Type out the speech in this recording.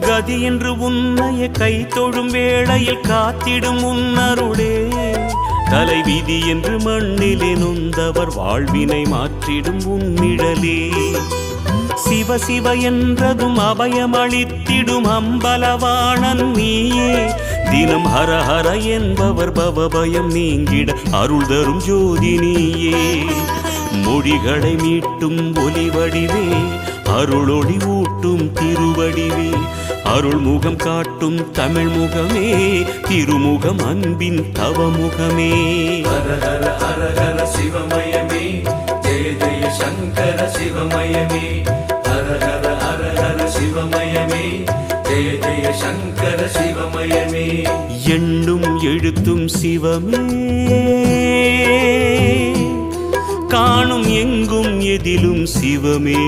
கதி என்று உன்னைய கை தொழும் வேளையில் காத்திடும் உன்னருளே தலைவிதி என்று மண்ணிலே நொந்தவர் வாழ்வினை மாற்றிடும் உன்னிழலே சிவ சிவ என்றதும் அபயமளித்திடும் அம்பலவாணன் நீயே தினம் ஹர ஹர என்பவர் பவபயம் நீங்கிட அருள் தரும் ஜோதி நீயே மொழிகளை மீட்டும் ஒலிவடிவே அருளொளி ஊட்டும் திருவடிவே அருள் முகம் காட்டும் தமிழ் முகமே திருமுகம் அன்பின் தவமுகமே ஹர ஹர ஹர ஹர சிவமயமே ஜெய ஜெய சங்கர சிவமயமே ஹர ஹர ஹர ஹர சிவமயமே ஜெய ஜெய சங்கர சிவமயமே எண்ணும் எழுத்தும் சிவமே காணும் எங்கும் எதிலும் சிவமே